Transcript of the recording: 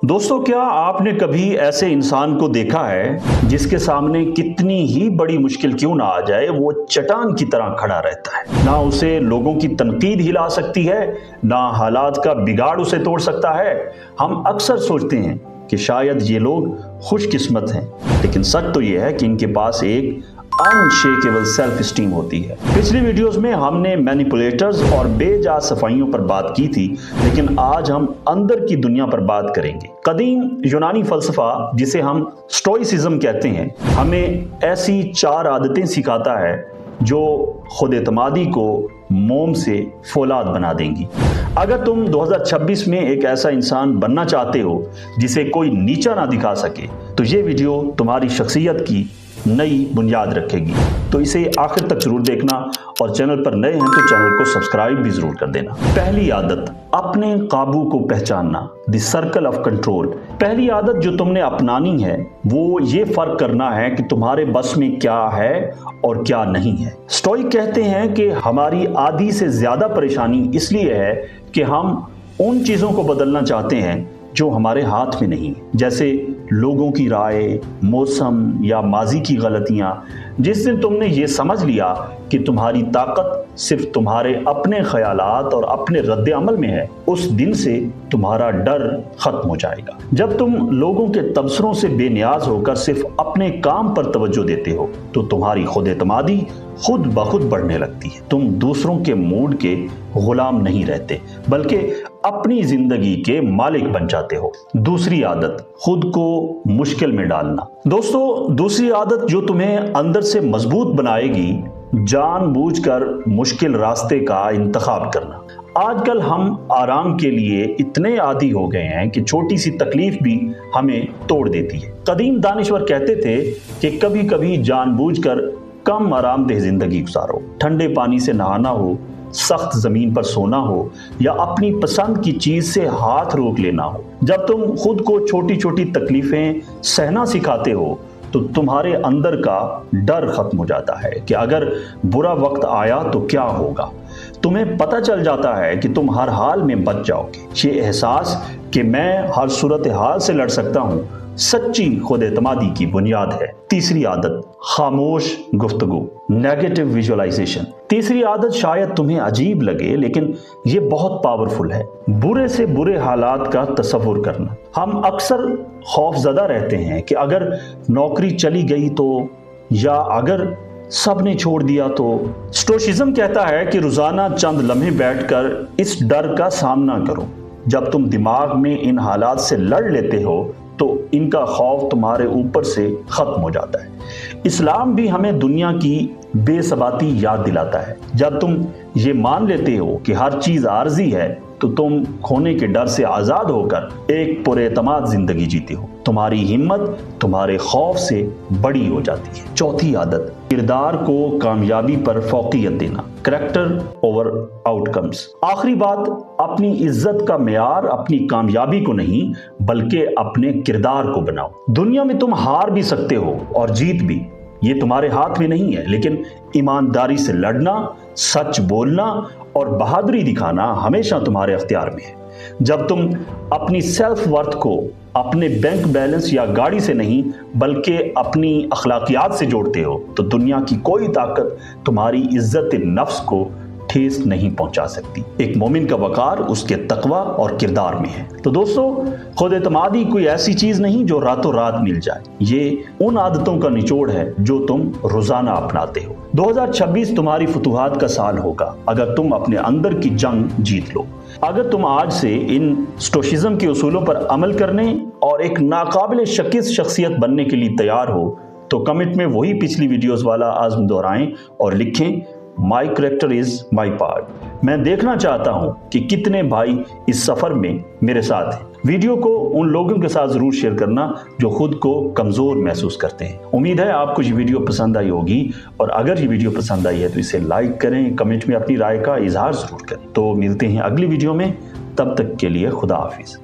दोस्तों, क्या आपने कभी ऐसे इंसान को देखा है जिसके सामने कितनी ही बड़ी मुश्किल क्यों ना आ जाए, वो चट्टान की तरह खड़ा रहता है। ना उसे लोगों की तनकीद हिला सकती है, ना हालात का बिगाड़ उसे तोड़ सकता है। हम अक्सर सोचते हैं कि शायद ये लोग खुशकिस्मत हैं, लेकिन सच तो ये है कि इनके पास एक अनशेकेबल सेल्फ स्टीम होती है। पिछली वीडियोस में हमने मैनिपुलेटर्स और बेजा सफाइयों पर बात की थी, लेकिन आज हम अंदर की दुनिया पर बात करेंगे। कदीम यूनानी फलसफा, जिसे हम स्टोइसिज्म कहते हैं, हमें ऐसी 4 आदतें सिखाता है जो खुद एतमादी को मोम से फौलाद बना देंगी। अगर तुम 2026 में एक ऐसा इंसान बनना चाहते हो जिसे कोई नीचा ना दिखा सके, तो ये वीडियो तुम्हारी शख्सियत की नई बुनियाद रखेगी। तो इसे आखिर तक जरूर देखना, और चैनल पर नए हैं तो चैनल को सब्सक्राइब भी जरूर कर देना। पहली आदत, अपने काबू को पहचानना, द सर्कल ऑफ कंट्रोल। पहली आदत जो तुमने अपनानी है वो ये फर्क करना है कि तुम्हारे बस में क्या है और क्या नहीं है। स्टोइक कहते हैं कि हमारी आधी से ज्यादा परेशानी इसलिए है कि हम उन चीजों को बदलना चाहते हैं जो हमारे हाथ में नहीं है, जैसे लोगों की राय, मौसम या माजी की गलतियां। जिस दिन तुमने ये समझ लिया कि तुम्हारी ताकत सिर्फ तुम्हारे अपने ख्यालात और अपने रद्द अमल में है, उस दिन से तुम्हारा डर खत्म हो जाएगा। जब तुम लोगों के तबसरों से बेनियाज होकर सिर्फ अपने काम पर तवज्जो देते हो, तो तुम्हारी खुद एतमादी खुद ब खुद बढ़ने लगती है। तुम दूसरों के मूड के गुलाम नहीं रहते, बल्कि अपनी जिंदगी के मालिक बन जाते हो। दूसरी आदत, खुद को मुश्किल में डालना। दोस्तों, दूसरी आदत जो तुम्हें अंदर से मजबूत बनाएगी, जानबूझकर मुश्किल रास्ते का इंतखाब करना। आजकल हम आराम के लिए इतने आदी हो गए हैं कि छोटी सी तकलीफ भी हमें तोड़ देती है। कदीम दानिश्वर कहते थे कि कभी कभी जानबूझकर कम आरामदेह जिंदगी गुजारो। ठंडे पानी से नहाना हो, सख्त जमीन पर सोना हो, या अपनी पसंद की चीज से हाथ रोक लेना हो। जब तुम खुद को छोटी छोटी तकलीफें सहना सिखाते हो, तो तुम्हारे अंदर का डर खत्म हो जाता है कि अगर बुरा वक्त आया तो क्या होगा। तुम्हें पता चल जाता है कि तुम हर हाल में बच जाओगे। ये एहसास कि मैं हर सूरत हाल से लड़ सकता हूँ, सच्ची खुद एतमादी की बुनियाद है। तीसरी आदत, खामोश गुफ्तगू, नेगेटिव विजुअलाइजेशन। तीसरी आदत शायद तुम्हें अजीब लगे, लेकिन ये बहुत पावरफुल है। बुरे से बुरे हालात का तसव्वुर करना। हम अक्सर खौफजदा रहते हैं कि अगर नौकरी चली गई तो, या अगर सब ने छोड़ दिया तो। स्टोइसिज्म कहता है कि रोजाना चंद लम्हे बैठकर इस डर का सामना करो। जब तुम दिमाग में इन हालात से लड़ लेते हो, तो इनका खौफ तुम्हारे ऊपर से खत्म हो जाता है। इस्लाम भी हमें दुनिया की बेसबाती याद दिलाता है। जब तुम ये मान लेते हो कि हर चीज आर्जी है, तो तुम खोने के डर से आजाद होकर एक पुरएतमाद जिंदगी जीते हो। तुम्हारी हिम्मत तुम्हारे खौफ से बड़ी हो जाती है। चौथी आदत, किरदार को कामयाबी पर फौकियत देना, करैक्टर ओवर आउटकम्स। आखिरी बात, अपनी इज्जत का मेयार अपनी कामयाबी को नहीं, बल्कि अपने किरदार को बनाओ। दुनिया में तुम हार भी सकते हो और जीत भी, ये तुम्हारे हाथ में नहीं है, लेकिन ईमानदारी से लड़ना, सच बोलना और बहादुरी दिखाना हमेशा तुम्हारे अख्तियार में है। जब तुम अपनी सेल्फ वर्थ को अपने बैंक बैलेंस या गाड़ी से नहीं, बल्कि अपनी अखलाकियात से जोड़ते हो, तो दुनिया की कोई ताकत तुम्हारी इज्जत नफ्स को ठेस नहीं पहुंचा सकती। एक मोमिन का वकार उसके तकवा और किरदार में है। तो दोस्तों, खुद एतमादी कोई ऐसी चीज नहीं जो रातों रात मिल जाए। ये उन आदतों का निचोड़ है जो तुम रोजाना अपनाते हो। 2026 तुम्हारी फतूहात का साल होगा अगर तुम अपने अंदर की जंग जीत लो। अगर तुम आज से इन स्टोइसिज्म के उसूलों पर अमल करने और एक नाकाबिल शकीस शख्सियत बनने के लिए तैयार हो, तो कमेंट में वही पिछली वीडियोस वाला आज़म दोहराएं और लिखें, माई करैक्टर इज माई पार्ट। मैं देखना चाहता हूं कि कितने भाई इस सफर में मेरे साथ हैं। वीडियो को उन लोगों के साथ जरूर शेयर करना जो खुद को कमजोर महसूस करते हैं। उम्मीद है आपको ये वीडियो पसंद आई होगी, और अगर ये वीडियो पसंद आई है तो इसे लाइक करें, कमेंट में अपनी राय का इजहार जरूर करें। तो मिलते हैं अगली वीडियो में, तब तक के लिए खुदा हाफिज।